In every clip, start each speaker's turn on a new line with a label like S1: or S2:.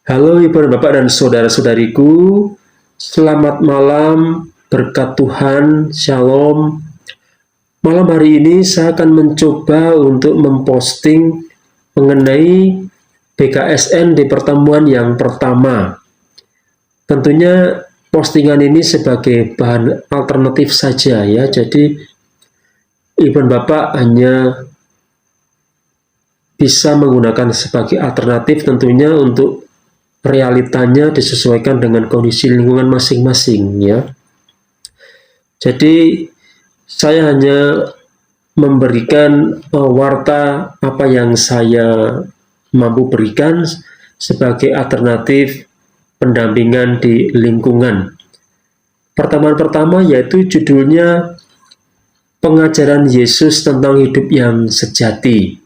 S1: Halo Ibu dan Bapak dan saudara-saudariku, selamat malam, berkat Tuhan, Shalom. Malam hari ini saya akan mencoba untuk memposting mengenai BKSN di pertemuan yang pertama. Tentunya postingan ini sebagai bahan alternatif saja ya, jadi Ibu dan Bapak hanya bisa menggunakan sebagai alternatif tentunya untuk realitanya disesuaikan dengan kondisi lingkungan masing-masing ya. Jadi saya hanya memberikan warta apa yang saya mampu berikan sebagai alternatif pendampingan di lingkungan. Pertemuan pertama yaitu judulnya Pengajaran Yesus tentang Hidup yang Sejati.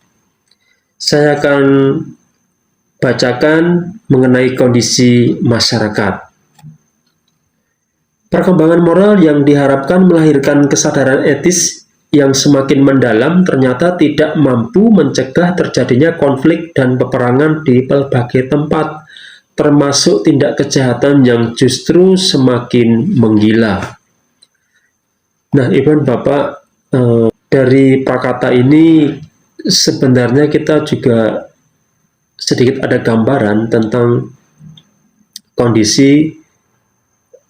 S1: Saya akan bacakan mengenai kondisi masyarakat. Perkembangan moral yang diharapkan melahirkan kesadaran etis yang semakin mendalam ternyata tidak mampu mencegah terjadinya konflik dan peperangan di berbagai tempat, termasuk tindak kejahatan yang justru semakin menggila. Nah, Ibu dan Bapak, dari prakata ini sebenarnya kita juga sedikit ada gambaran tentang kondisi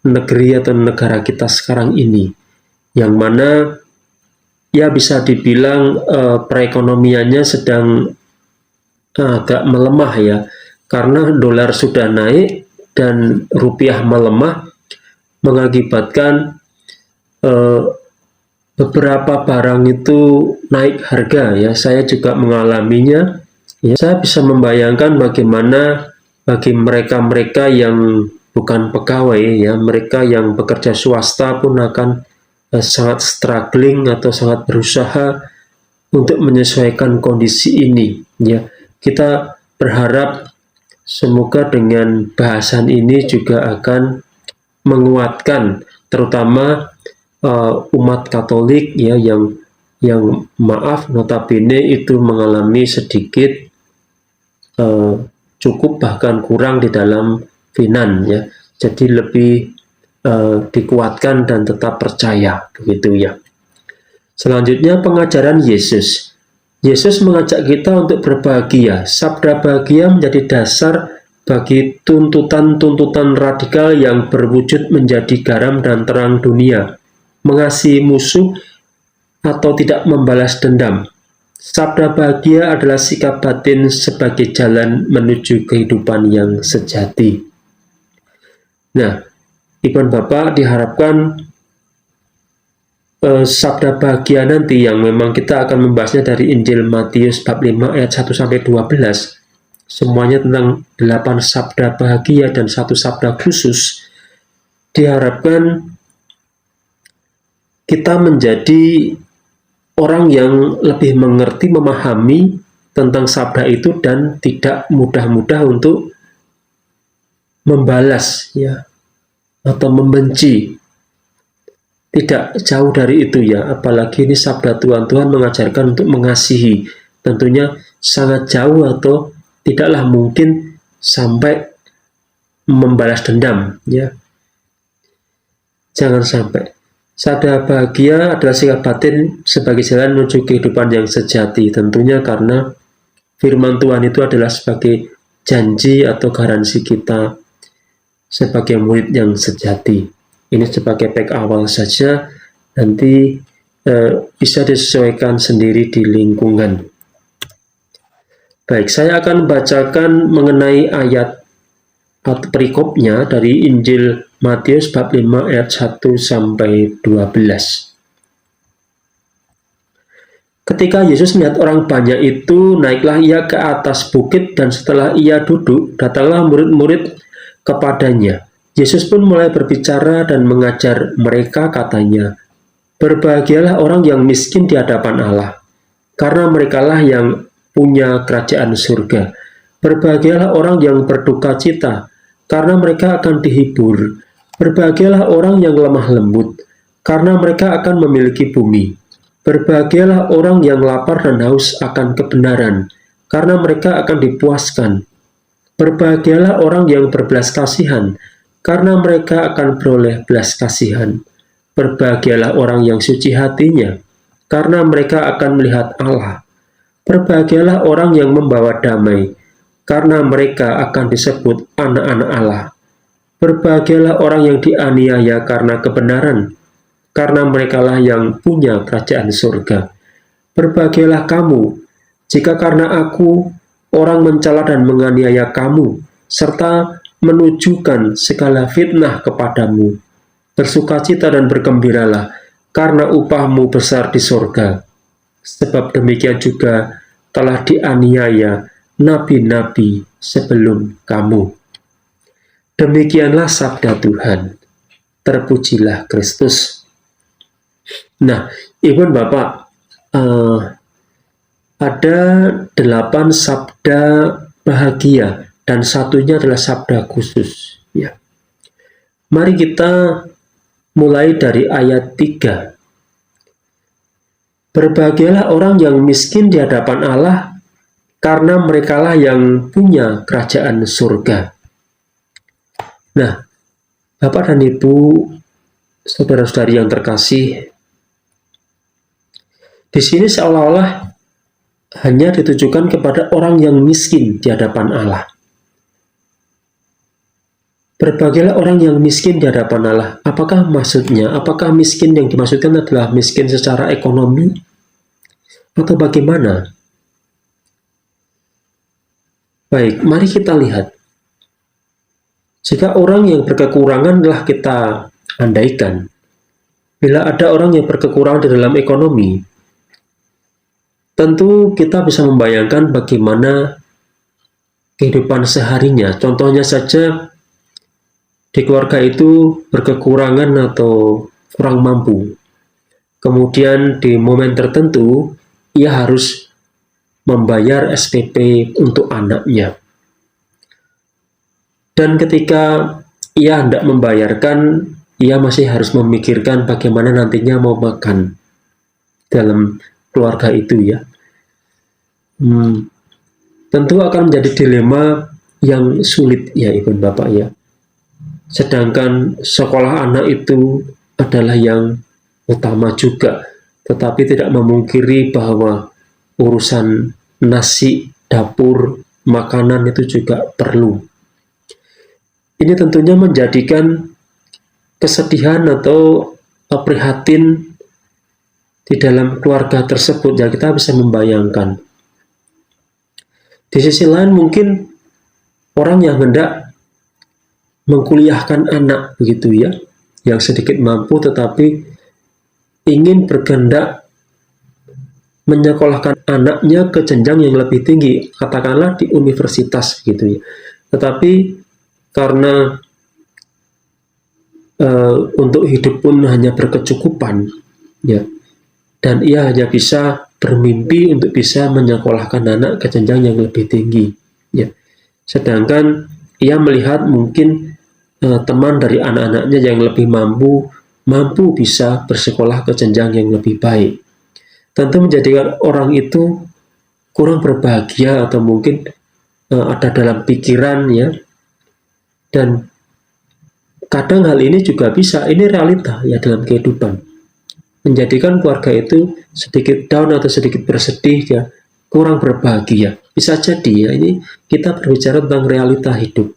S1: negeri atau negara kita sekarang ini, yang mana ya bisa dibilang perekonomiannya sedang agak melemah ya, karena dolar sudah naik dan rupiah melemah, mengakibatkan beberapa barang itu naik harga ya. Saya juga mengalaminya ya. Saya bisa membayangkan bagaimana bagi mereka-mereka yang bukan pegawai ya, mereka yang bekerja swasta pun akan sangat struggling atau sangat berusaha untuk menyesuaikan kondisi ini ya. Kita berharap semoga dengan bahasan ini juga akan menguatkan terutama umat Katolik ya, yang maaf notabene itu mengalami sedikit cukup bahkan kurang di dalam finan ya. Jadi lebih dikuatkan dan tetap percaya begitu ya. Selanjutnya pengajaran Yesus. Yesus mengajak kita untuk berbahagia. Sabda bahagia menjadi dasar bagi tuntutan-tuntutan radikal yang berwujud menjadi garam dan terang dunia, mengasihi musuh atau tidak membalas dendam. Sabda bahagia adalah sikap batin sebagai jalan menuju kehidupan yang sejati. Nah, Ibu dan Bapak, diharapkan sabda bahagia nanti yang memang kita akan membahasnya dari Injil Matius bab 5 ayat 1-12, semuanya tentang 8 sabda bahagia dan 1 sabda khusus, diharapkan kita menjadi orang yang lebih mengerti, memahami tentang sabda itu dan tidak mudah-mudah untuk membalas ya atau membenci. Tidak jauh dari itu ya, apalagi ini sabda Tuhan mengajarkan untuk mengasihi. Tentunya sangat jauh atau tidaklah mungkin sampai membalas dendam ya. Jangan sampai. Sabda bahagia adalah sikap batin sebagai jalan menuju kehidupan yang sejati. Tentunya karena firman Tuhan itu adalah sebagai janji atau garansi kita sebagai murid yang sejati. Ini sebagai back awal saja, nanti bisa disesuaikan sendiri di lingkungan. Baik, saya akan bacakan mengenai ayat atau perikopnya dari Injil Matius bab 5 ayat 1-12. Ketika Yesus melihat orang banyak itu, naiklah ia ke atas bukit dan setelah ia duduk, datanglah murid-murid kepadanya. Yesus pun mulai berbicara dan mengajar mereka, katanya, "Berbahagialah orang yang miskin di hadapan Allah, karena merekalah yang punya kerajaan surga. Berbahagialah orang yang berduka cita, karena mereka akan dihibur. Berbahagialah orang yang lemah lembut, karena mereka akan memiliki bumi. Berbahagialah orang yang lapar dan haus akan kebenaran, karena mereka akan dipuaskan. Berbahagialah orang yang berbelas kasihan, karena mereka akan beroleh belas kasihan. Berbahagialah orang yang suci hatinya, karena mereka akan melihat Allah. Berbahagialah orang yang membawa damai, karena mereka akan disebut anak-anak Allah. Berbahagialah orang yang dianiaya karena kebenaran, karena merekalah yang punya kerajaan surga. Berbahagialah kamu, jika karena aku orang mencela dan menganiaya kamu, serta menujukan segala fitnah kepadamu. Bersukacita dan bergembiralah, karena upahmu besar di surga. Sebab demikian juga telah dianiaya nabi-nabi sebelum kamu. Demikianlah sabda Tuhan. Terpujilah Kristus. Nah, Ibu dan Bapak, ada 8 sabda bahagia dan satunya adalah sabda khusus. Ya. Mari kita mulai dari ayat 3. Berbahagialah orang yang miskin di hadapan Allah, karena merekalah yang punya kerajaan surga. Nah, Bapak dan Ibu, saudara-saudari yang terkasih, di sini seolah-olah hanya ditujukan kepada orang yang miskin di hadapan Allah. Berbahagialah orang yang miskin di hadapan Allah. Apakah maksudnya? Apakah miskin yang dimaksudkan adalah miskin secara ekonomi? Atau bagaimana? Baik, mari kita lihat. Jika orang yang berkekurangan telah kita andaikan, bila ada orang yang berkekurangan di dalam ekonomi, tentu kita bisa membayangkan bagaimana kehidupan seharinya. Contohnya saja, di keluarga itu berkekurangan atau kurang mampu. Kemudian di momen tertentu, ia harus membayar SPP untuk anaknya. Dan ketika ia hendak membayarkan, ia masih harus memikirkan bagaimana nantinya mau makan dalam keluarga itu ya. Tentu akan menjadi dilema yang sulit ya Ibu Bapak ya. Sedangkan sekolah anak itu adalah yang utama juga, tetapi tidak memungkiri bahwa urusan nasi, dapur, makanan itu juga perlu. Ini tentunya menjadikan kesedihan atau prihatin di dalam keluarga tersebut ya, kita bisa membayangkan. Di sisi lain mungkin orang yang hendak mengkuliahkan anak begitu ya, yang sedikit mampu tetapi ingin berkehendak menyekolahkan anaknya ke jenjang yang lebih tinggi, katakanlah di universitas gitu ya. Tetapi karena untuk hidup pun hanya berkecukupan ya, dan ia hanya bisa bermimpi untuk bisa menyekolahkan anak ke jenjang yang lebih tinggi ya. Sedangkan ia melihat mungkin teman dari anak-anaknya yang lebih mampu bisa bersekolah ke jenjang yang lebih baik. Tentu menjadikan orang itu kurang berbahagia atau mungkin ada dalam pikiran ya. Dan kadang hal ini juga bisa, ini realita ya dalam kehidupan, menjadikan keluarga itu sedikit down atau sedikit bersedih ya, kurang berbahagia. Bisa jadi ya, ini kita berbicara tentang realita hidup.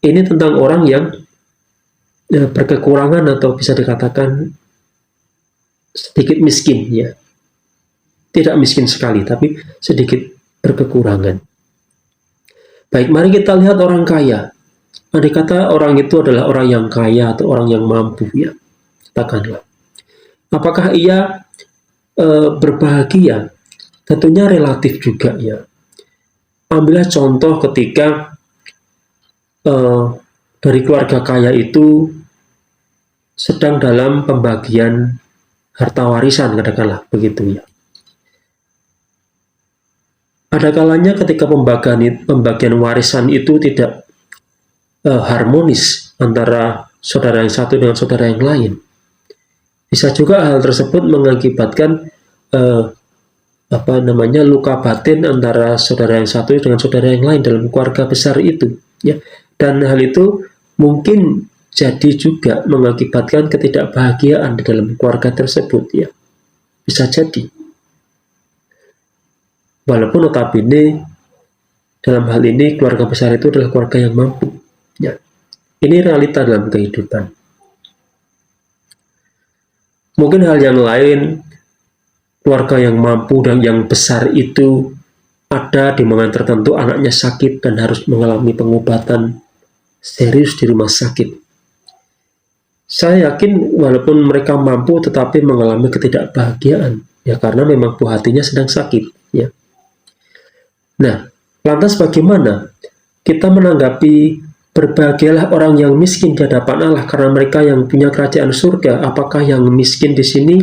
S1: Ini tentang orang yang berkekurangan atau bisa dikatakan sedikit miskin ya. Tidak miskin sekali, tapi sedikit berkekurangan. Baik, mari kita lihat orang kaya. Andai kata orang itu adalah orang yang kaya atau orang yang mampu ya, katakanlah. Apakah ia berbahagia? Tentunya relatif juga ya. Ambillah contoh ketika dari keluarga kaya itu sedang dalam pembagian harta warisan, katakanlah begitu ya. Ada kalanya ketika pembagian warisan itu tidak harmonis antara saudara yang satu dengan saudara yang lain. Bisa juga hal tersebut mengakibatkan luka batin antara saudara yang satu dengan saudara yang lain dalam keluarga besar itu, ya. Dan hal itu mungkin jadi juga mengakibatkan ketidakbahagiaan di dalam keluarga tersebut, ya. Bisa jadi. Walaupun notabene dalam hal ini keluarga besar itu adalah keluarga yang mampu, ya. Ini realita dalam kehidupan. Mungkin hal yang lain, keluarga yang mampu dan yang besar itu ada di momen tertentu anaknya sakit dan harus mengalami pengobatan serius di rumah sakit. Saya yakin walaupun mereka mampu tetapi mengalami ketidakbahagiaan, ya, karena memang buah hatinya sedang sakit, ya. Nah, lantas bagaimana kita menanggapi berbahagialah orang yang miskin di hadapan Allah karena mereka yang punya kerajaan surga? Apakah yang miskin di sini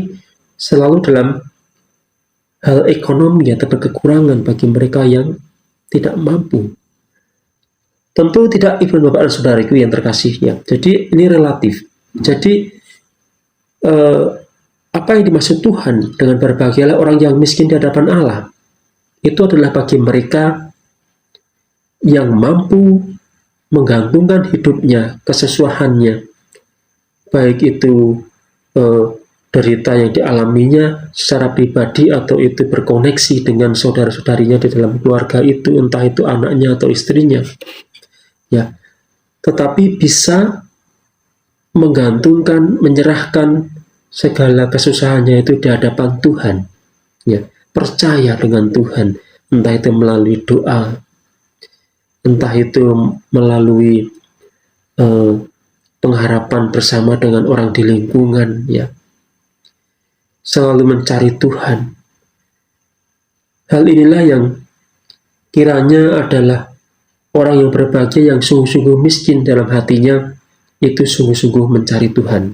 S1: selalu dalam hal ekonomi atau kekurangan bagi mereka yang tidak mampu? Tentu tidak, Ibu Bapak dan Saudaraku yang terkasih, ya. Jadi ini relatif. Jadi apa yang dimaksud Tuhan dengan berbahagialah orang yang miskin di hadapan Allah? Itu adalah bagi mereka yang mampu menggantungkan hidupnya, kesesuaiannya, baik itu derita yang dialaminya secara pribadi atau itu berkoneksi dengan saudara-saudarinya di dalam keluarga itu, entah itu anaknya atau istrinya, ya. Tetapi bisa menggantungkan, menyerahkan segala kesusahannya itu di hadapan Tuhan, ya. Percaya dengan Tuhan, entah itu melalui doa, entah itu melalui pengharapan bersama dengan orang di lingkungan, ya. Selalu mencari Tuhan. Hal inilah yang kiranya adalah orang yang berbahagia, yang sungguh-sungguh miskin dalam hatinya, itu sungguh-sungguh mencari Tuhan.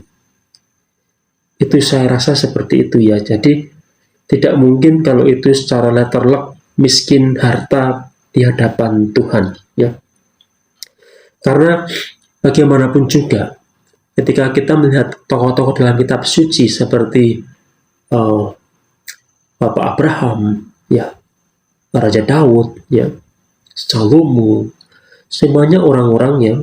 S1: Itu saya rasa seperti itu, ya. Jadi tidak mungkin kalau itu secara letterlock miskin harta di hadapan Tuhan, ya. Karena bagaimanapun juga ketika kita melihat tokoh-tokoh dalam kitab suci seperti Bapak Abraham, ya, Raja Daud, ya, Salomo, semuanya orang-orang yang,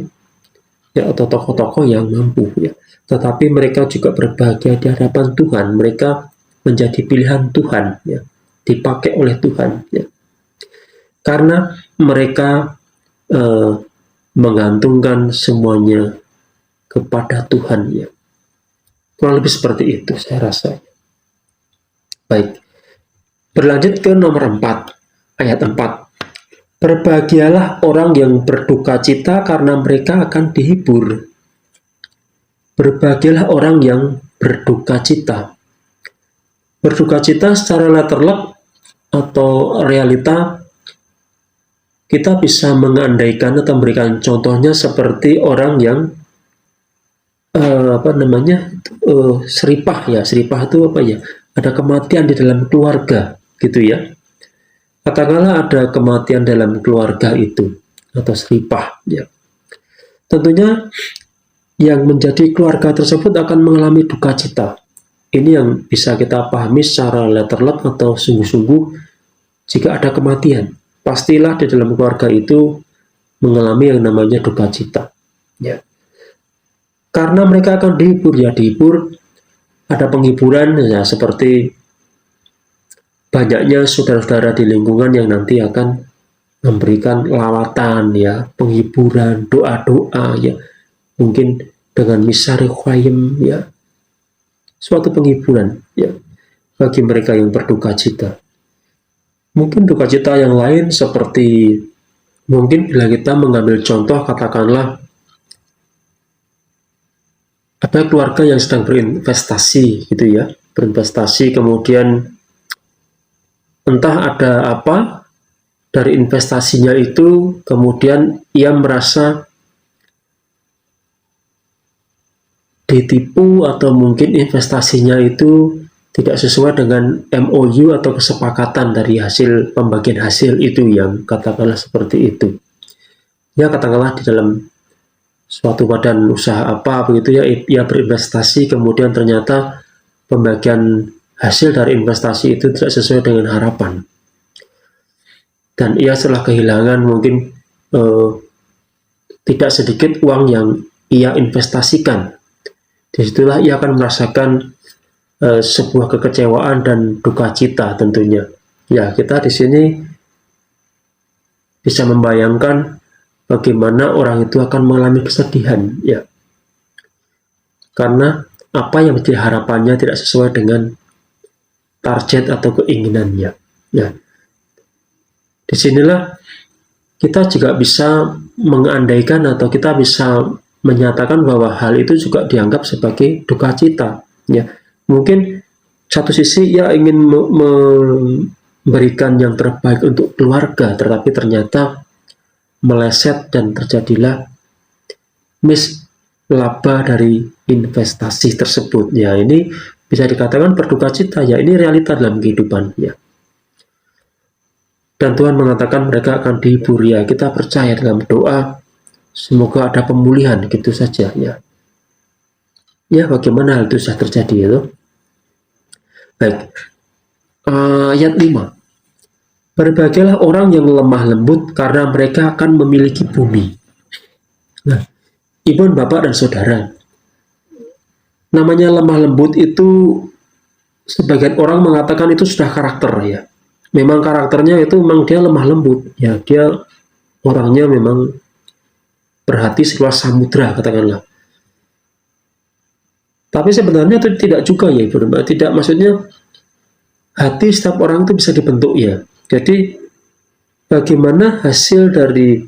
S1: ya, atau tokoh-tokoh yang mampu, ya. Tetapi mereka juga berbahagia di hadapan Tuhan. Mereka menjadi pilihan Tuhan, ya, dipakai oleh Tuhan, ya. Karena mereka menggantungkan semuanya kepada Tuhan, ya. Kurang lebih seperti itu saya rasa. Baik, berlanjut ke nomor 4, ayat 4. Berbahagialah orang yang berduka cita karena mereka akan dihibur. Berbahagialah orang yang berduka cita. Berduka cita secara letterlock atau realita, kita bisa mengandaikan atau memberikan contohnya seperti orang yang seripah, ya. Seripah itu apa, ya? Ada kematian di dalam keluarga, gitu, ya. Katakanlah ada kematian dalam keluarga itu atau seripah, ya. Tentunya yang menjadi keluarga tersebut akan mengalami duka cita. Ini yang bisa kita pahami secara letterlock atau sungguh-sungguh. Jika ada kematian, pastilah di dalam keluarga itu mengalami yang namanya duka cita, ya. Karena mereka akan dihibur, ya, dihibur, ada penghiburan, ya, seperti banyaknya saudara-saudara di lingkungan yang nanti akan memberikan lawatan, ya, penghiburan, doa-doa, ya, mungkin dengan misa requiem, ya, suatu penghiburan, ya, bagi mereka yang berduka cita. Mungkin duka cita yang lain seperti, mungkin bila kita mengambil contoh, katakanlah ada keluarga yang sedang berinvestasi, gitu, ya, berinvestasi, kemudian entah ada apa dari investasinya itu, kemudian ia merasa ditipu atau mungkin investasinya itu tidak sesuai dengan MOU atau kesepakatan dari hasil pembagian hasil itu, yang katakanlah seperti itu. Ya, katakanlah di dalam suatu badan usaha apa begitu, ya, ia berinvestasi, kemudian ternyata pembagian hasil dari investasi itu tidak sesuai dengan harapan, dan ia setelah kehilangan mungkin tidak sedikit uang yang ia investasikan. Disitulah ia akan merasakan sebuah kekecewaan dan duka cita tentunya. Ya, kita di sini bisa membayangkan bagaimana orang itu akan mengalami kesedihan, ya, karena apa yang menjadi harapannya tidak sesuai dengan target atau keinginannya. Ya, disinilah kita juga bisa mengandaikan atau kita bisa menyatakan bahwa hal itu juga dianggap sebagai duka cita. Ya, mungkin satu sisi ia ingin memberikan yang terbaik untuk keluarga, tetapi ternyata meleset dan terjadilah laba dari investasi tersebut. Ya, ini bisa dikatakan berduka cita. Ya, ini realita dalam kehidupan. Ya. Dan Tuhan mengatakan mereka akan dihibur. Ya, kita percaya dalam doa, semoga ada pemulihan, gitu saja. Ya, ya, bagaimana hal itu bisa terjadi itu? Baik, ayat 5. Berbahagialah orang yang lemah lembut, karena mereka akan memiliki bumi. Nah, ibu, bapak, dan saudara, namanya lemah lembut itu sebagian orang mengatakan itu sudah karakter, ya. Memang karakternya itu memang dia lemah lembut, ya, dia orangnya memang berhati seluas samudra, katakanlah. Tapi sebenarnya itu tidak juga, ya ibu, tidak, maksudnya hati setiap orang itu bisa dibentuk, ya. Jadi bagaimana hasil dari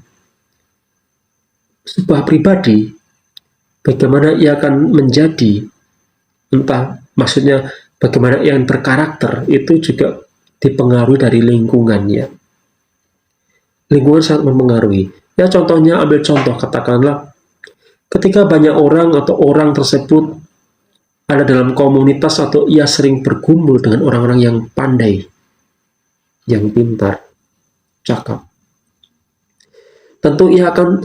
S1: sebuah pribadi, bagaimana ia akan menjadi, entah maksudnya bagaimana ia berkarakter, itu juga dipengaruhi dari lingkungannya. Lingkungan sangat mempengaruhi. Ya, contohnya, ambil contoh, katakanlah ketika banyak orang atau orang tersebut ada dalam komunitas atau ia sering bergumul dengan orang-orang yang pandai, yang pintar, cakap, tentu ia akan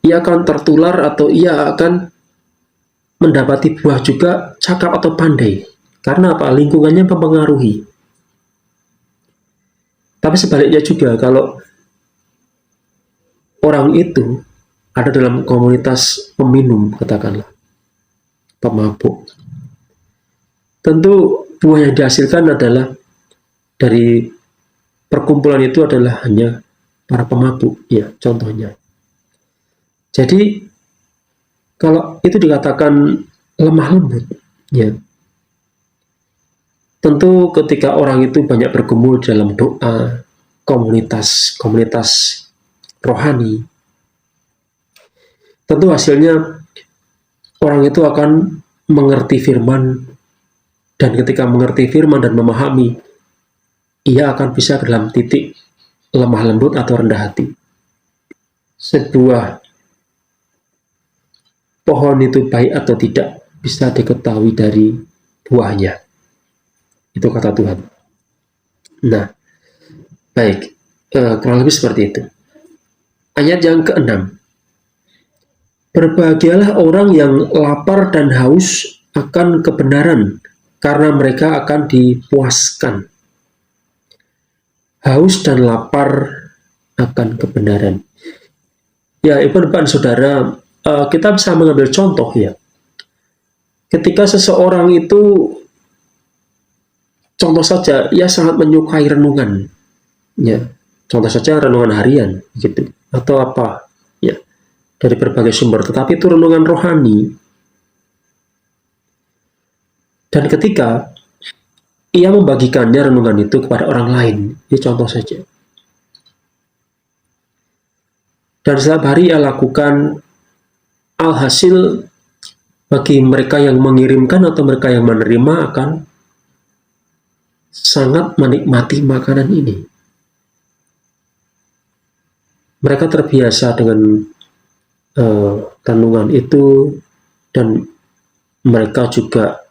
S1: ia akan tertular atau ia akan mendapati buah juga cakap atau pandai. Karena apa? Lingkungannya mempengaruhi. Tapi sebaliknya juga, kalau orang itu ada dalam komunitas peminum, katakanlah, pemabuk, tentu buah yang dihasilkan adalah dari perkumpulan itu adalah hanya para pemabuk, ya, contohnya. Jadi kalau itu dikatakan lemah lembut, ya, tentu ketika orang itu banyak bergumul dalam doa, komunitas rohani, tentu hasilnya orang itu akan mengerti firman, dan ketika mengerti firman dan memahami, ia akan bisa ke dalam titik lemah lembut atau rendah hati. Sebuah pohon itu baik atau tidak bisa diketahui dari buahnya. Itu kata Tuhan. Nah, baik, kurang lebih seperti itu. Ayat yang ke-6. Berbahagialah orang yang lapar dan haus akan kebenaran, karena mereka akan dipuaskan. Haus dan lapar akan kebenaran. Ya, ibu dan saudara, kita bisa mengambil contoh, ya. Ketika seseorang itu, contoh saja, ia sangat menyukai renungan, ya, contoh saja renungan harian, gitu, atau apa, ya, dari berbagai sumber, tetapi itu renungan rohani. Dan ketika ia membagikannya renungan itu kepada orang lain, ini contoh saja. Dan setiap hari ia lakukan, alhasil bagi mereka yang mengirimkan atau mereka yang menerima akan sangat menikmati makanan ini. Mereka terbiasa dengan renungan itu, dan mereka juga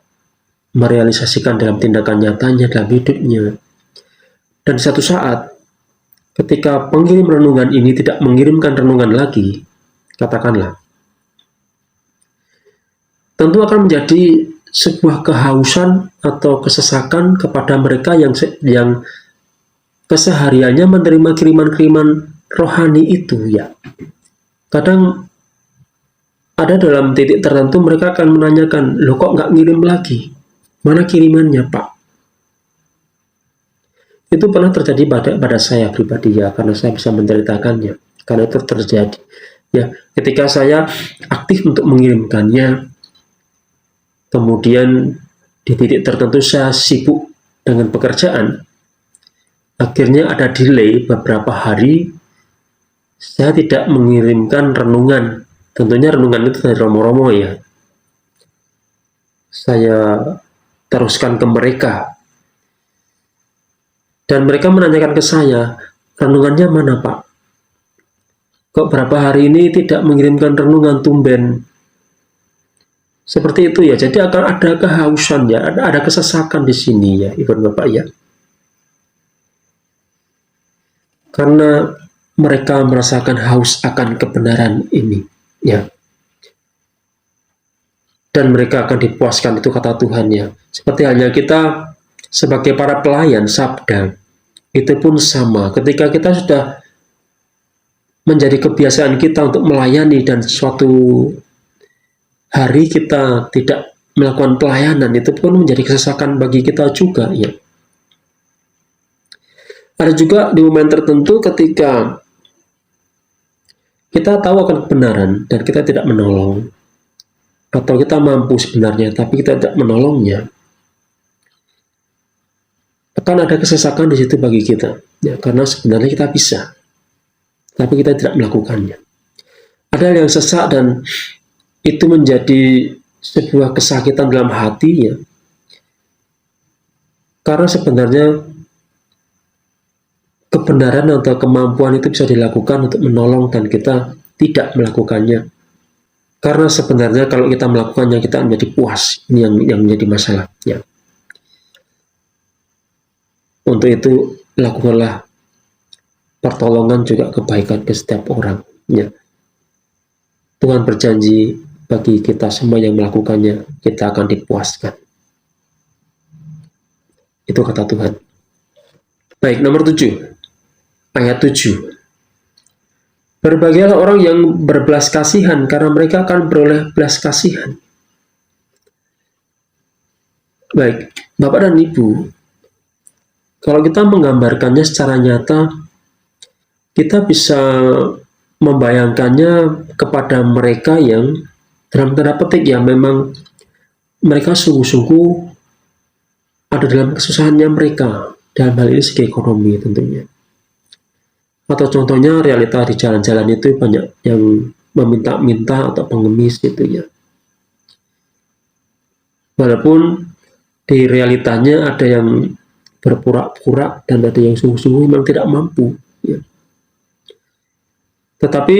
S1: merealisasikan dalam tindakan nyatanya dalam hidupnya. Dan satu saat, ketika pengirim renungan ini tidak mengirimkan renungan lagi, katakanlah, tentu akan menjadi sebuah kehausan atau kesesakan kepada mereka yang kesehariannya menerima kiriman-kiriman rohani itu ya. Kadang ada dalam titik tertentu mereka akan menanyakan, loh kok nggak ngirim lagi? Mana kirimannya Pak? Itu pernah terjadi pada saya pribadi ya, karena saya bisa menceritakannya. Karena itu terjadi. Ya, ketika saya aktif untuk mengirimkannya, kemudian di titik tertentu saya sibuk dengan pekerjaan, akhirnya ada delay beberapa hari, saya tidak mengirimkan renungan. Tentunya renungan itu dari Romo-Romo ya. Saya teruskan ke mereka. Dan mereka menanyakan ke saya, renungannya mana Pak? Kok berapa hari ini tidak mengirimkan renungan, tumben? Seperti itu ya, jadi akan ada kehausan ya, ada kesesakan di sini ya, Ibu dan Bapak ya. Karena mereka merasakan haus akan kebenaran ini ya. Dan mereka akan dipuaskan, itu kata Tuhan ya. Seperti halnya kita sebagai para pelayan sabda, itu pun sama. Ketika kita sudah menjadi kebiasaan kita untuk melayani dan suatu hari kita tidak melakukan pelayanan, itu pun menjadi kesesakan bagi kita juga ya. Ada juga di momen tertentu ketika kita tahu akan kebenaran dan kita tidak menolong, atau kita mampu sebenarnya tapi kita tidak menolongnya, akan ada kesesakan di situ bagi kita ya, karena sebenarnya kita bisa tapi kita tidak melakukannya. Ada yang sesak dan itu menjadi sebuah kesakitan dalam hati ya, karena sebenarnya kebenaran atau kemampuan itu bisa dilakukan untuk menolong dan kita tidak melakukannya. Karena sebenarnya kalau kita melakukannya kita menjadi puas. Ini yang menjadi masalah ya. Untuk itu lakukanlah pertolongan juga kebaikan ke setiap orang ya. Tuhan berjanji bagi kita semua yang melakukannya kita akan dipuaskan. Itu kata Tuhan. Baik, nomor 7. Ayat 7. Berbahagialah orang yang berbelas kasihan, karena mereka akan beroleh belas kasihan. Baik, Bapak dan Ibu, kalau kita menggambarkannya secara nyata, kita bisa membayangkannya kepada mereka yang dalam tanda petik ya, memang mereka sungguh-sungguh ada dalam kesusahannya mereka, dalam hal ini segi ekonomi tentunya. Atau contohnya realita di jalan-jalan itu banyak yang meminta-minta atau pengemis gitu ya. Walaupun di realitanya ada yang berpura-pura dan ada yang sungguh-sungguh memang tidak mampu ya. Tetapi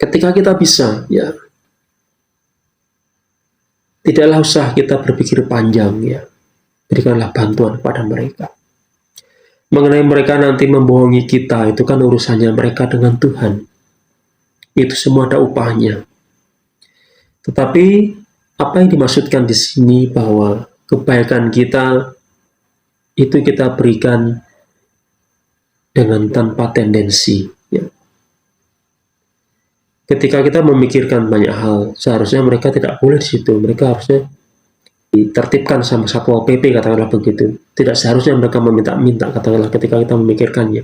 S1: ketika kita bisa ya, tidaklah usah kita berpikir panjang ya, berikanlah bantuan kepada mereka. Mengenai mereka nanti membohongi kita, itu kan urusannya mereka dengan Tuhan. Itu semua ada upahnya. Tetapi apa yang dimaksudkan di sini bahwa kebaikan kita itu kita berikan dengan tanpa tendensi. Ya. Ketika kita memikirkan banyak hal, seharusnya mereka tidak boleh di situ. Mereka harusnya ditertibkan sama Satpol PP, katakanlah begitu. Tidak seharusnya mereka meminta-minta, katakanlah, ketika kita memikirkannya.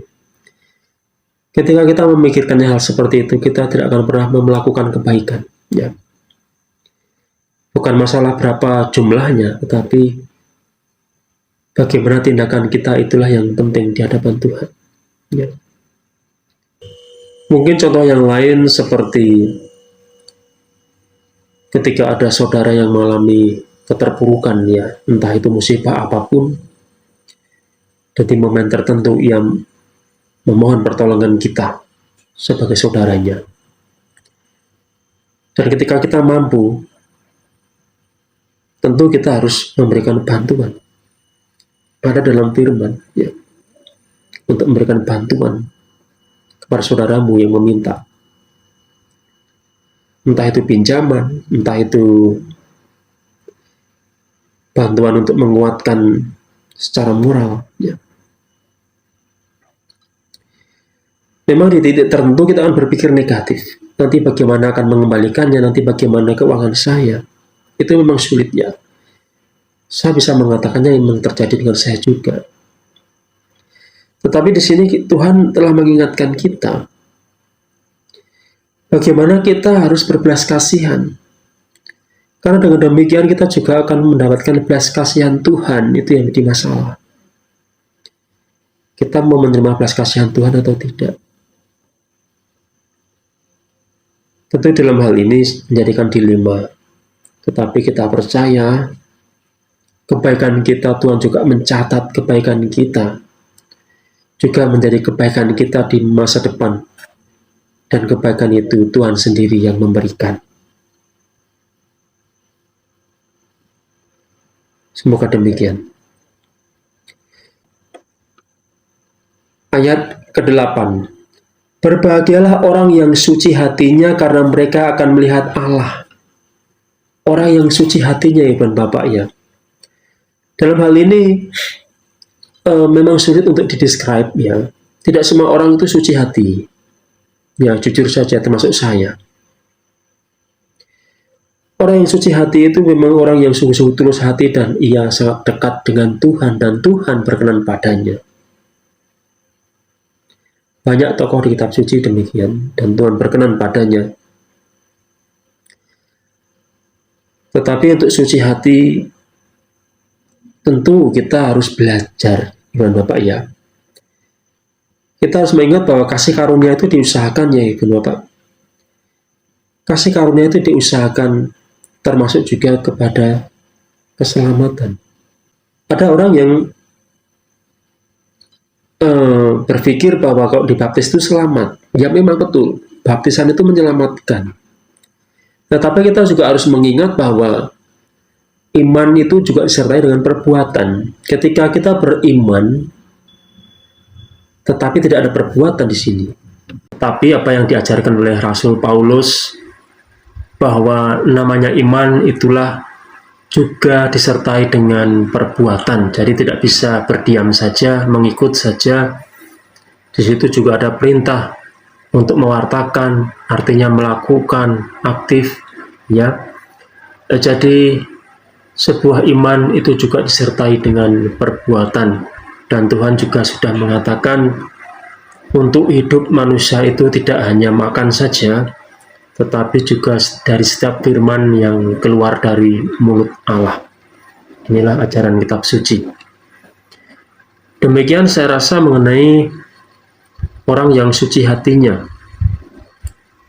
S1: Ketika kita memikirkannya hal seperti itu, kita tidak akan pernah melakukan kebaikan. Ya. Bukan masalah berapa jumlahnya, tetapi bagaimana tindakan kita, itulah yang penting di hadapan Tuhan. Ya. Mungkin contoh yang lain seperti ketika ada saudara yang mengalami keterpurukan ya, entah itu musibah apapun, dan di momen tertentu ia memohon pertolongan kita sebagai saudaranya. Dan ketika kita mampu, tentu kita harus memberikan bantuan. Ada dalam firman ya, untuk memberikan bantuan kepada saudaramu yang meminta. Entah itu pinjaman, entah itu bantuan untuk menguatkan secara moral. Ya. Memang di titik tertentu kita akan berpikir negatif. Nanti bagaimana akan mengembalikannya, nanti bagaimana keuangan saya. Itu memang sulit ya. Saya bisa mengatakannya yang terjadi dengan saya juga. Tetapi di sini Tuhan telah mengingatkan kita bagaimana kita harus berbelas kasihan. Karena dengan demikian kita juga akan mendapatkan belas kasihan Tuhan. Itu yang menjadi masalah. Kita mau menerima belas kasihan Tuhan atau tidak. Tentu dalam hal ini menjadikan dilema. Tetapi kita percaya kebaikan kita, Tuhan juga mencatat kebaikan kita. Juga menjadi kebaikan kita di masa depan. Dan kebaikan itu Tuhan sendiri yang memberikan. Semoga demikian. Ayat ke-8. Berbahagialah orang yang suci hatinya karena mereka akan melihat Allah. Orang yang suci hatinya ya Bapak ya. Dalam hal ini memang sulit untuk didescribe ya. Tidak semua orang itu suci hati. Ya jujur saja termasuk saya. Orang yang suci hati itu memang orang yang sungguh-sungguh tulus hati dan ia sangat dekat dengan Tuhan dan Tuhan berkenan padanya. Banyak tokoh di kitab suci demikian dan Tuhan berkenan padanya. Tetapi untuk suci hati tentu kita harus belajar, Ibu Bapak ya. Kita harus mengingat bahwa kasih karunia itu diusahakan ya Ibu Bapak. Kasih karunia itu diusahakan termasuk juga kepada keselamatan. Ada orang yang berpikir bahwa kalau dibaptis itu selamat. Ya memang betul, baptisan itu menyelamatkan. Tetapi kita juga harus mengingat bahwa iman itu juga disertai dengan perbuatan. Ketika kita beriman, tetapi tidak ada perbuatan di sini. Tapi apa yang diajarkan oleh Rasul Paulus, bahwa namanya iman itulah juga disertai dengan perbuatan. Jadi tidak bisa berdiam saja, mengikut saja. Di situ juga ada perintah untuk mewartakan, artinya melakukan, aktif, ya. Jadi sebuah iman itu juga disertai dengan perbuatan. Dan Tuhan juga sudah mengatakan untuk hidup manusia itu tidak hanya makan saja, tetapi juga dari setiap firman yang keluar dari mulut Allah. Inilah ajaran kitab suci. Demikian saya rasa mengenai orang yang suci hatinya.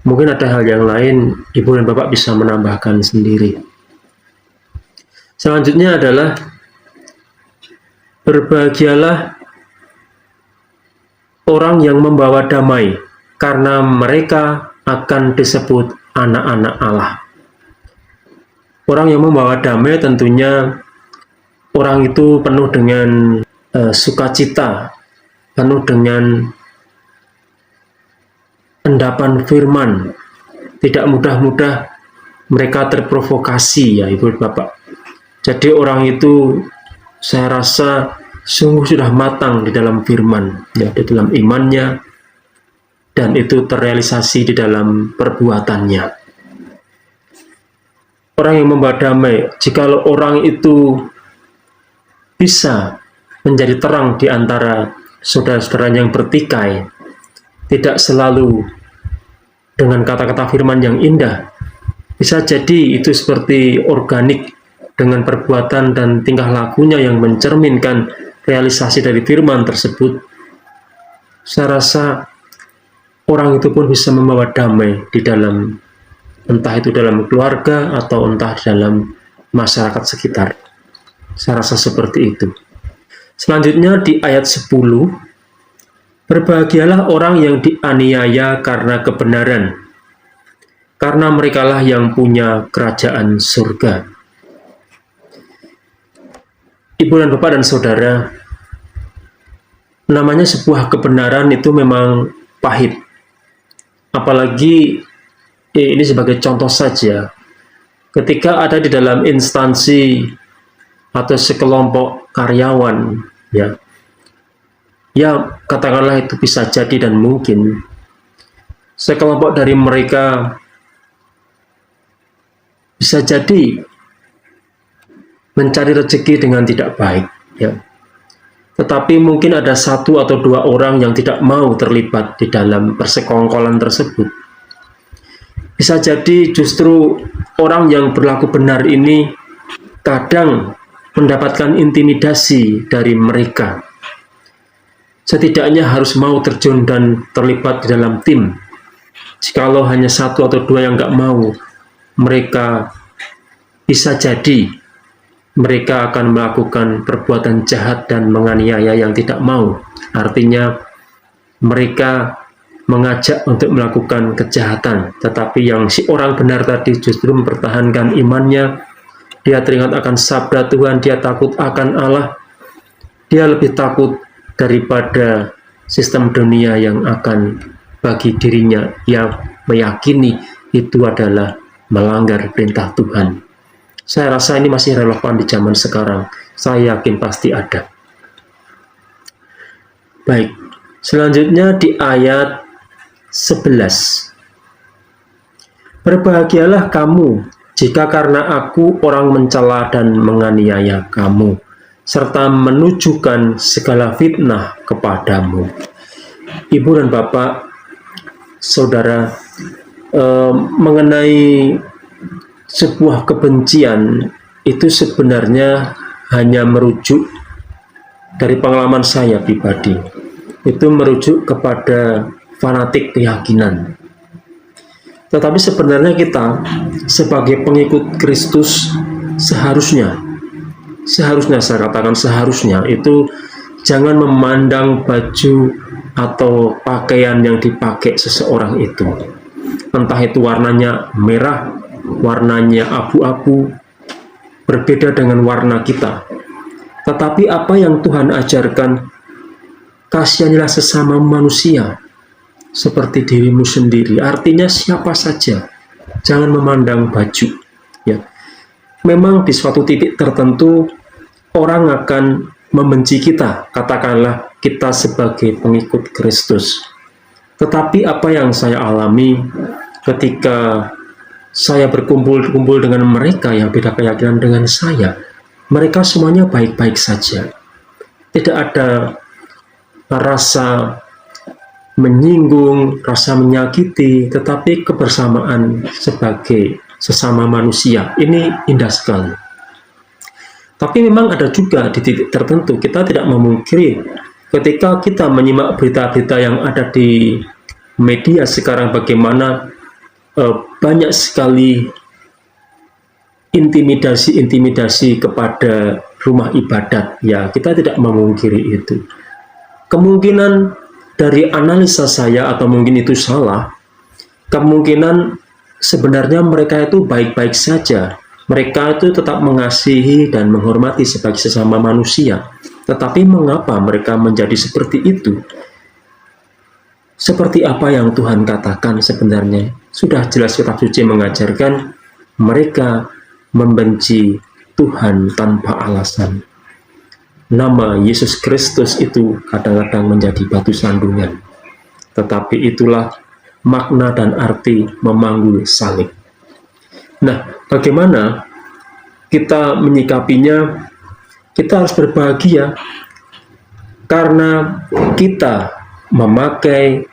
S1: Mungkin ada hal yang lain, Ibu dan Bapak bisa menambahkan sendiri. Selanjutnya adalah berbahagialah orang yang membawa damai, karena mereka akan disebut anak-anak Allah. Orang yang membawa damai tentunya orang itu penuh dengan sukacita, penuh dengan endapan firman, tidak mudah-mudah mereka terprovokasi ya Ibu Bapak. Jadi orang itu saya rasa sungguh sudah matang di dalam firman, ya, di dalam imannya, dan itu terrealisasi di dalam perbuatannya. Orang yang membawa damai, jikalau orang itu bisa menjadi terang di antara saudara-saudaranya yang bertikai, tidak selalu dengan kata-kata firman yang indah, bisa jadi itu seperti organik dengan perbuatan dan tingkah lakunya yang mencerminkan realisasi dari firman tersebut. Saya rasa orang itu pun bisa membawa damai di dalam, entah itu dalam keluarga atau entah dalam masyarakat sekitar. Saya rasa seperti itu. Selanjutnya di ayat 10, berbahagialah orang yang dianiaya karena kebenaran, karena merekalah yang punya kerajaan surga. Ibu dan Bapak dan Saudara, namanya sebuah kebenaran itu memang pahit. Apalagi ini sebagai contoh saja, ketika ada di dalam instansi atau sekelompok karyawan, ya. Ya, katakanlah itu bisa jadi dan mungkin sekelompok dari mereka bisa jadi mencari rezeki dengan tidak baik, ya. Tetapi mungkin ada satu atau dua orang yang tidak mau terlibat di dalam persekongkolan tersebut. Bisa jadi justru orang yang berlaku benar ini kadang mendapatkan intimidasi dari mereka. Setidaknya harus mau terjun dan terlibat di dalam tim. Jikalau hanya satu atau dua yang nggak mau, mereka bisa jadi mereka akan melakukan perbuatan jahat dan menganiaya yang tidak mau. Artinya mereka mengajak untuk melakukan kejahatan, tetapi yang si orang benar tadi justru mempertahankan imannya. Dia teringat akan sabda Tuhan, dia takut akan Allah, dia lebih takut daripada sistem dunia yang akan bagi dirinya yang meyakini itu adalah melanggar perintah Tuhan. Saya rasa ini masih relevan di zaman sekarang. Saya yakin pasti ada. Baik, selanjutnya di ayat 11. Berbahagialah kamu jika karena aku orang mencela dan menganiaya kamu, serta menujukan segala fitnah kepadamu. Ibu dan Bapak, saudara, mengenai sebuah kebencian itu sebenarnya hanya merujuk dari pengalaman saya pribadi. Itu merujuk kepada fanatik keyakinan. Tetapi sebenarnya kita sebagai pengikut Kristus seharusnya saya katakan seharusnya itu jangan memandang baju atau pakaian yang dipakai seseorang itu. Entah itu warnanya merah, warnanya abu-abu, berbeda dengan warna kita. Tetapi apa yang Tuhan ajarkan, kasihanilah sesama manusia seperti dirimu sendiri. Artinya siapa saja, jangan memandang baju, ya. Memang di suatu titik tertentu orang akan membenci kita, katakanlah kita sebagai pengikut Kristus. Tetapi apa yang saya alami ketika saya berkumpul dengan mereka yang beda keyakinan dengan saya, mereka semuanya baik-baik saja. Tidak ada rasa menyinggung, rasa menyakiti, tetapi kebersamaan sebagai sesama manusia. Ini indah sekali. Tapi memang ada juga di titik tertentu, kita tidak memungkiri ketika kita menyimak berita-berita yang ada di media sekarang, bagaimana banyak sekali intimidasi kepada rumah ibadat. Ya, kita tidak memungkiri itu. Kemungkinan dari analisa saya, atau mungkin itu salah, kemungkinan sebenarnya mereka itu baik-baik saja. Mereka itu tetap mengasihi dan menghormati sebagai sesama manusia. Tetapi mengapa mereka menjadi seperti itu? Seperti apa yang Tuhan katakan sebenarnya? Sudah jelas kitab suci mengajarkan mereka membenci Tuhan tanpa alasan. Nama Yesus Kristus itu kadang-kadang menjadi batu sandungan. Tetapi itulah makna dan arti memanggul salib. Nah, bagaimana kita menyikapinya? Kita harus berbahagia karena kita memakai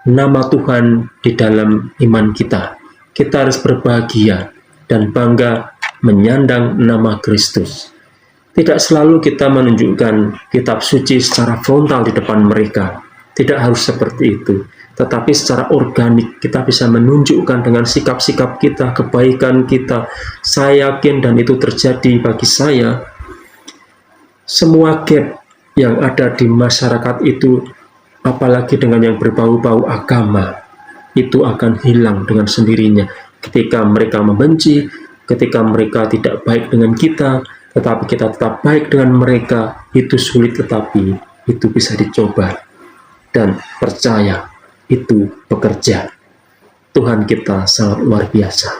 S1: nama Tuhan di dalam iman kita. Kita harus berbahagia dan bangga menyandang nama Kristus. Tidak selalu kita menunjukkan kitab suci secara frontal di depan mereka. Tidak harus seperti itu. Tetapi secara organik kita bisa menunjukkan dengan sikap-sikap kita, kebaikan kita. Saya yakin dan itu terjadi bagi saya. Semua gap yang ada di masyarakat itu, apalagi dengan yang berbau-bau agama, itu akan hilang dengan sendirinya. Ketika mereka membenci, ketika mereka tidak baik dengan kita, tetapi kita tetap baik dengan mereka, itu sulit, tetapi itu bisa dicoba. Dan percaya, itu bekerja. Tuhan kita sangat luar biasa.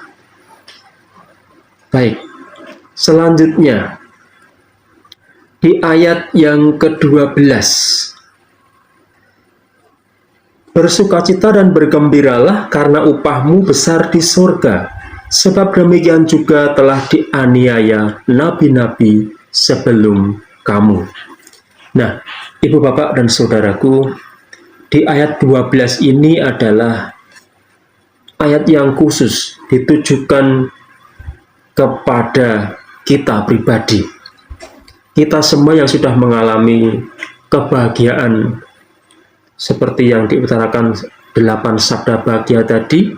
S1: Baik, selanjutnya Di ayat yang ke-12, bersukacita dan bergembiralah karena upahmu besar di surga, sebab demikian juga telah dianiaya nabi-nabi sebelum kamu. Nah, ibu bapak dan saudaraku, di ayat 12 ini adalah ayat yang khusus ditujukan kepada kita pribadi. Kita semua yang sudah mengalami kebahagiaan seperti yang diutarakan 8 sabda bahagia tadi,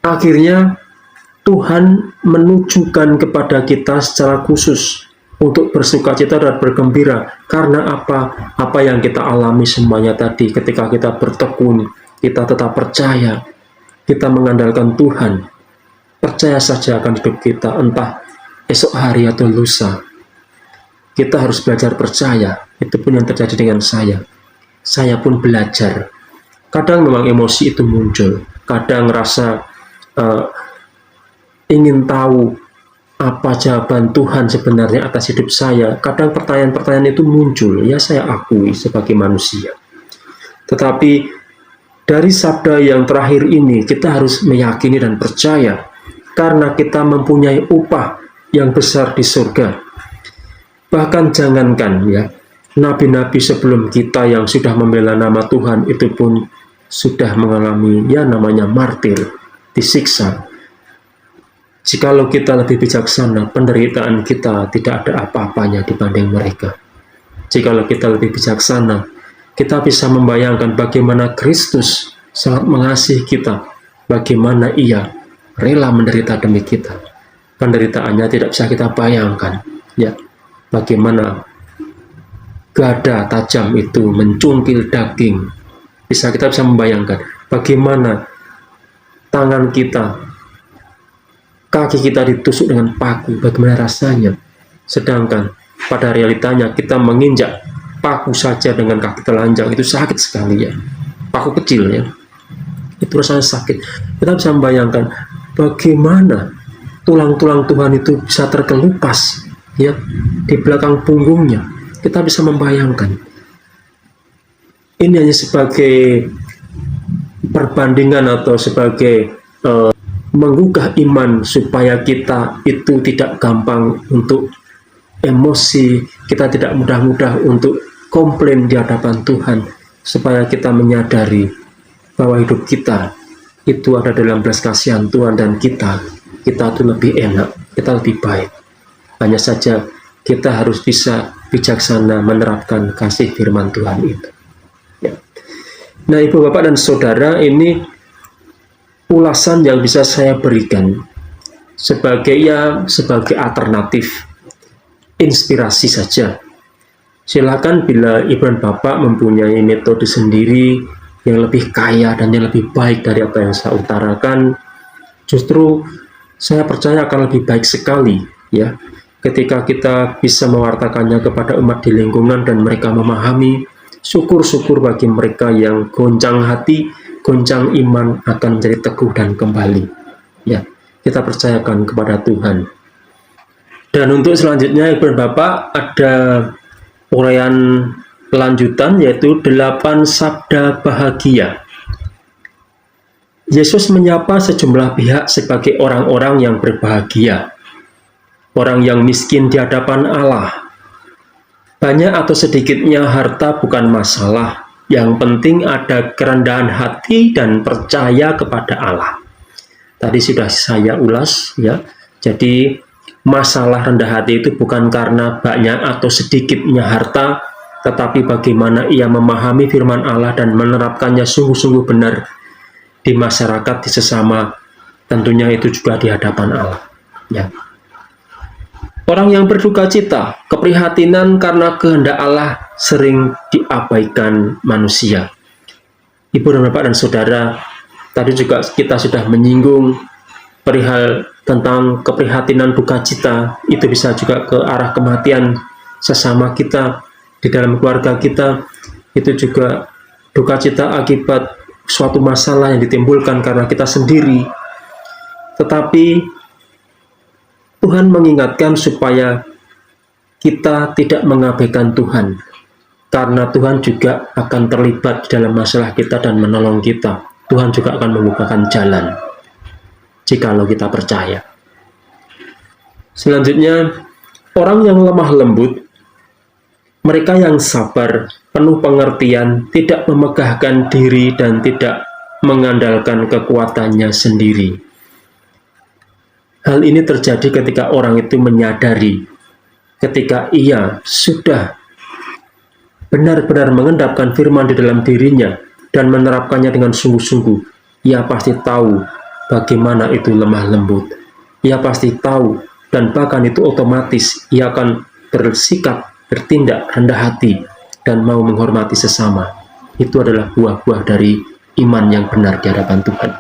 S1: akhirnya Tuhan menunjukkan kepada kita secara khusus untuk bersukacita dan bergembira. Karena apa? Apa yang kita alami semuanya tadi, ketika kita bertekun, kita tetap percaya, kita mengandalkan Tuhan, percaya saja akan hidup kita, entah esok hari atau lusa. Kita harus belajar percaya. Itu pun yang terjadi dengan saya. Saya pun belajar. Kadang memang emosi itu muncul. Kadang rasa ingin tahu apa jawaban Tuhan sebenarnya atas hidup saya. Kadang pertanyaan-pertanyaan itu muncul. Ya, saya akui sebagai manusia. Tetapi dari sabda yang terakhir ini, kita harus meyakini dan percaya. Karena kita mempunyai upah yang besar di surga. Bahkan jangankan ya, nabi-nabi sebelum kita yang sudah membela nama Tuhan itu pun sudah mengalami ya namanya martir, disiksa. Jikalau kita lebih bijaksana, penderitaan kita tidak ada apa-apanya dibanding mereka. Jikalau kita lebih bijaksana, kita bisa membayangkan bagaimana Kristus sangat mengasihi kita, bagaimana Ia rela menderita demi kita. Penderitaannya tidak bisa kita bayangkan, ya. Bagaimana gada tajam itu mencungkil daging. Kita bisa membayangkan bagaimana tangan kita, kaki kita ditusuk dengan paku, bagaimana rasanya. Sedangkan pada realitanya kita menginjak paku saja dengan kaki telanjang, itu sakit sekali ya. Paku kecil ya, itu rasanya sakit. Kita bisa membayangkan bagaimana tulang-tulang Tuhan itu bisa terkelupas ya di belakang punggungnya. Kita bisa membayangkan. Ini hanya sebagai perbandingan atau sebagai menggugah iman supaya kita itu tidak gampang untuk emosi, kita tidak mudah-mudah untuk komplain di hadapan Tuhan, supaya kita menyadari bahwa hidup kita itu ada dalam belas kasihan Tuhan dan kita itu lebih enak, kita lebih baik. Hanya saja kita harus bisa bijaksana menerapkan kasih firman Tuhan itu. Ya. Nah, ibu bapak dan saudara, ini ulasan yang bisa saya berikan sebagai alternatif, inspirasi saja. Silakan bila ibu dan bapak mempunyai metode sendiri yang lebih kaya dan yang lebih baik dari apa yang saya utarakan, justru saya percaya akan lebih baik sekali ya. Ketika kita bisa mewartakannya kepada umat di lingkungan dan mereka memahami, syukur-syukur bagi mereka yang goncang hati, goncang iman akan menjadi teguh dan kembali. Ya, kita percayakan kepada Tuhan. Dan untuk selanjutnya, Ibu dan Bapak, ada uraian lanjutan yaitu 8 sabda bahagia. Yesus menyapa sejumlah pihak sebagai orang-orang yang berbahagia. Orang yang miskin di hadapan Allah. Banyak atau sedikitnya harta bukan masalah. Yang penting ada kerendahan hati dan percaya kepada Allah. Tadi sudah saya ulas ya. Jadi masalah rendah hati itu bukan karena banyak atau sedikitnya harta, tetapi bagaimana ia memahami firman Allah dan menerapkannya sungguh-sungguh benar di masyarakat, di sesama, tentunya itu juga di hadapan Allah. Ya. Orang yang berduka cita, keprihatinan karena kehendak Allah sering diabaikan manusia. Ibu dan Bapak dan Saudara, tadi juga kita sudah menyinggung perihal tentang keprihatinan duka cita. Itu bisa juga ke arah kematian sesama kita, di dalam keluarga kita. Itu juga duka cita akibat suatu masalah yang ditimbulkan karena kita sendiri. Tetapi Tuhan mengingatkan supaya kita tidak mengabaikan Tuhan, karena Tuhan juga akan terlibat dalam masalah kita dan menolong kita. Tuhan juga akan membukakan jalan jikalau kita percaya. Selanjutnya, orang yang lemah lembut, mereka yang sabar, penuh pengertian, tidak memegahkan diri dan tidak mengandalkan kekuatannya sendiri. Hal ini terjadi ketika orang itu menyadari, ketika ia sudah benar-benar mengendapkan firman di dalam dirinya dan menerapkannya dengan sungguh-sungguh, ia pasti tahu bagaimana itu lemah lembut. Ia pasti tahu, dan bahkan itu otomatis ia akan bersikap, bertindak rendah hati, dan mau menghormati sesama. Itu adalah buah-buah dari iman yang benar di hadapan Tuhan.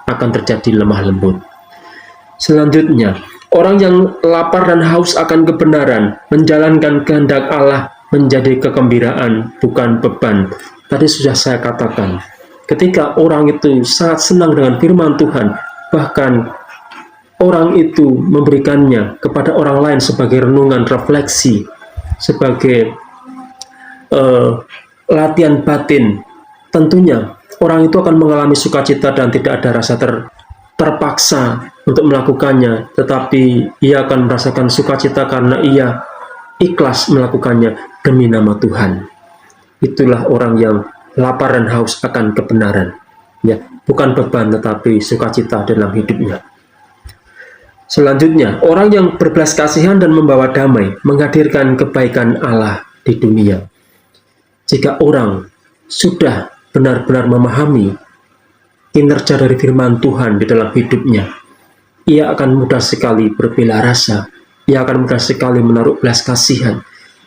S1: Akan terjadi lemah lembut. Selanjutnya, orang yang lapar dan haus akan kebenaran, menjalankan kehendak Allah menjadi kegembiraan, bukan beban. Tadi sudah saya katakan, ketika orang itu sangat senang dengan firman Tuhan, bahkan orang itu memberikannya kepada orang lain sebagai renungan, refleksi, sebagai latihan batin, tentunya orang itu akan mengalami sukacita dan tidak ada rasa terpaksa untuk melakukannya, tetapi ia akan merasakan sukacita karena ia ikhlas melakukannya demi nama Tuhan. Itulah orang yang lapar dan haus akan kebenaran, ya, bukan beban tetapi sukacita dalam hidupnya. Selanjutnya, orang yang berbelas kasihan dan membawa damai, menghadirkan kebaikan Allah di dunia. Jika orang sudah benar-benar memahami kinerja dari firman Tuhan di dalam hidupnya, ia akan mudah sekali berbela rasa, ia akan mudah sekali menaruh belas kasihan,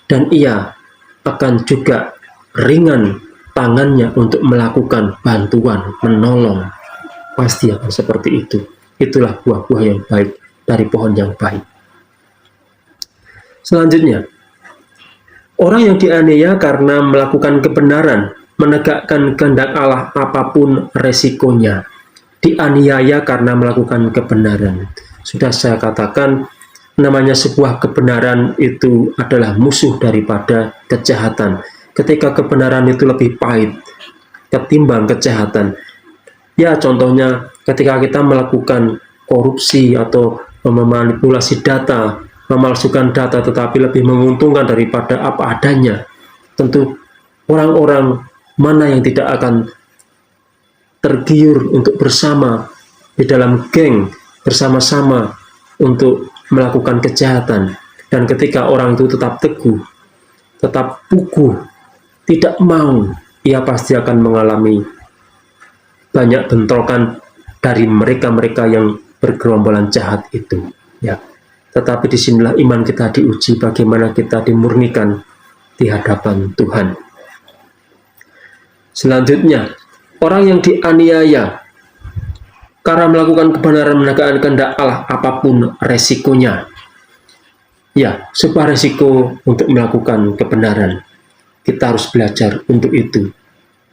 S1: dan ia akan juga ringan tangannya untuk melakukan bantuan, menolong. Pasti akan seperti itu. Itulah buah-buah yang baik dari pohon yang baik. Selanjutnya, orang yang dianiaya karena melakukan kebenaran, menegakkan kehendak Allah apapun resikonya. Dianiaya karena melakukan kebenaran. Sudah saya katakan, namanya sebuah kebenaran itu adalah musuh daripada kejahatan. Ketika kebenaran itu lebih pahit ketimbang kejahatan. Ya, contohnya ketika kita melakukan korupsi atau memanipulasi data, memalsukan data, tetapi lebih menguntungkan daripada apa adanya. Tentu orang-orang mana yang tidak akan tergiur untuk bersama di dalam geng, bersama-sama untuk melakukan kejahatan. Dan ketika orang itu tetap teguh, tetap puguh, tidak mau, ia pasti akan mengalami banyak bentrokan dari mereka-mereka yang bergerombolan jahat itu, ya. Tetapi disinilah iman kita diuji, bagaimana kita dimurnikan di hadapan Tuhan. Selanjutnya, orang yang dianiaya karena melakukan kebenaran, menegakkan kehendak Allah apapun resikonya. Ya, sebuah resiko untuk melakukan kebenaran. Kita harus belajar untuk itu.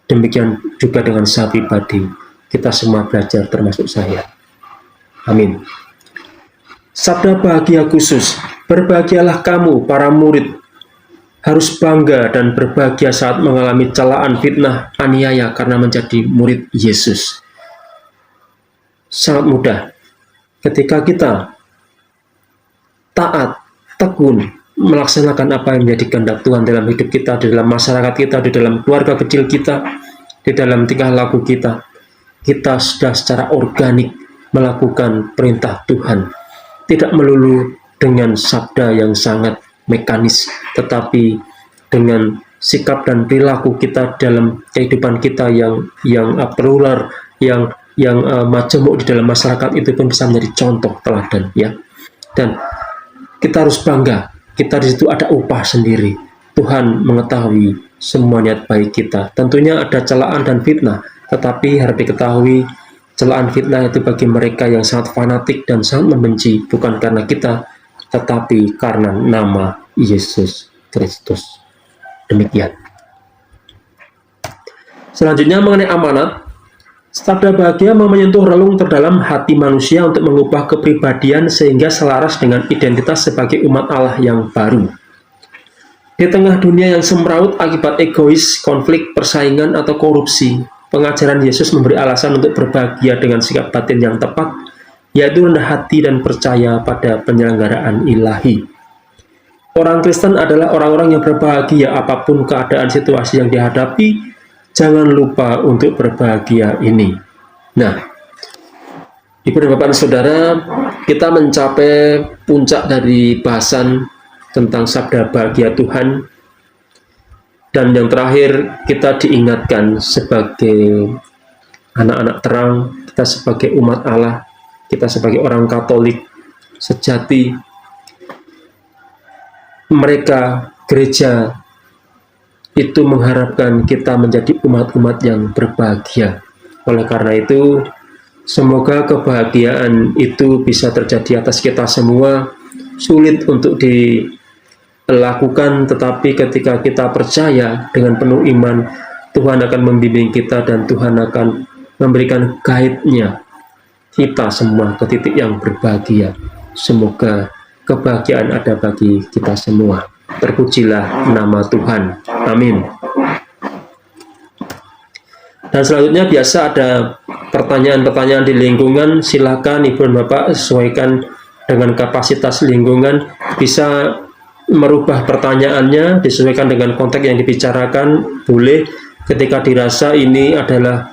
S1: Demikian juga dengan saya pribadi. Kita semua belajar, termasuk saya. Amin. Sabda bahagia khusus. Berbahagialah kamu, para murid, harus bangga dan berbahagia saat mengalami celaan, fitnah, aniaya karena menjadi murid Yesus. Sangat mudah. Ketika kita taat, tekun, melaksanakan apa yang menjadi kehendak Tuhan dalam hidup kita, di dalam masyarakat kita, di dalam keluarga kecil kita, di dalam tingkah laku kita, kita sudah secara organik melakukan perintah Tuhan. Tidak melulu dengan sabda yang sangat mekanis, tetapi dengan sikap dan perilaku kita dalam kehidupan kita yang plural, yang majemuk di dalam masyarakat, itu pun bisa menjadi contoh teladan, ya. Dan kita harus bangga. Kita di situ ada upah sendiri. Tuhan mengetahui semua niat baik kita. Tentunya ada celaan dan fitnah, tetapi harus diketahui celaan fitnah itu bagi mereka yang sangat fanatik dan sangat membenci, bukan karena kita, tetapi karena nama Yesus Kristus. Demikian. Selanjutnya mengenai amanat. Sabda bahagia mau menyentuh relung terdalam hati manusia untuk mengubah kepribadian sehingga selaras dengan identitas sebagai umat Allah yang baru. Di tengah dunia yang semraut akibat egois, konflik, persaingan, atau korupsi, pengajaran Yesus memberi alasan untuk berbahagia dengan sikap batin yang tepat, yaitu rendah hati dan percaya pada penyelenggaraan ilahi. Orang Kristen adalah orang-orang yang berbahagia apapun keadaan situasi yang dihadapi. Jangan lupa untuk berbahagia ini. Nah, Ibu dan Bapak dan Saudara, kita mencapai puncak dari bahasan tentang sabda bahagia Tuhan. Dan yang terakhir, kita diingatkan sebagai anak-anak terang, kita sebagai umat Allah, kita sebagai orang Katolik sejati, mereka gereja itu mengharapkan kita menjadi umat-umat yang berbahagia. Oleh karena itu, semoga kebahagiaan itu bisa terjadi atas kita semua. Sulit untuk dilakukan, tetapi ketika kita percaya dengan penuh iman, Tuhan akan membimbing kita dan Tuhan akan memberikan guide-nya kita semua ke titik yang berbahagia. Semoga kebahagiaan ada bagi kita semua. Terpujilah nama Tuhan. Amin. Dan selanjutnya biasa ada pertanyaan-pertanyaan di lingkungan. Silakan Ibu dan Bapak sesuaikan dengan kapasitas lingkungan. Bisa merubah pertanyaannya, disesuaikan dengan konteks yang dibicarakan. Boleh ketika dirasa ini adalah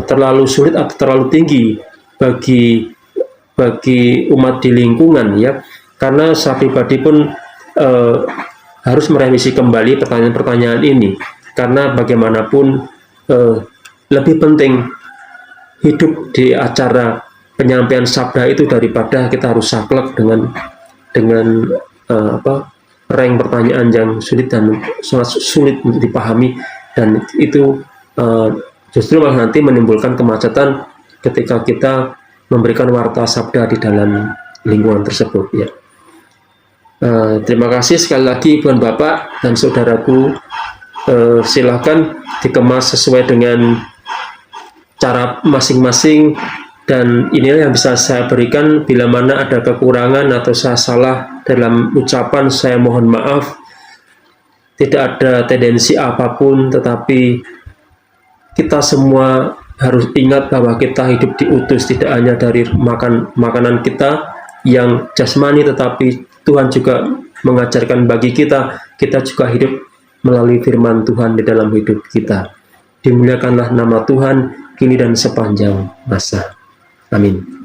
S1: terlalu sulit atau terlalu tinggi bagi umat di lingkungan, ya. Karena saya pribadi pun harus merevisi kembali pertanyaan-pertanyaan ini, karena bagaimanapun lebih penting hidup di acara penyampaian sabda itu daripada kita harus saklek dengan rank pertanyaan yang sulit dan sangat sulit untuk dipahami, dan itu justru malah nanti menimbulkan kemacetan ketika kita memberikan warta sabda di dalam lingkungan tersebut, ya. Terima kasih sekali lagi Ibu dan Bapak dan saudaraku. Silahkan dikemas sesuai dengan cara masing-masing, dan inilah yang bisa saya berikan. Bila mana ada kekurangan atau saya salah dalam ucapan, saya mohon maaf. Tidak ada tendensi apapun, tetapi kita semua harus ingat bahwa kita hidup diutus tidak hanya dari makanan kita yang jasmani, tetapi Tuhan juga mengajarkan bagi kita juga hidup melalui firman Tuhan di dalam hidup kita. Dimuliakanlah nama Tuhan kini dan sepanjang masa. Amin.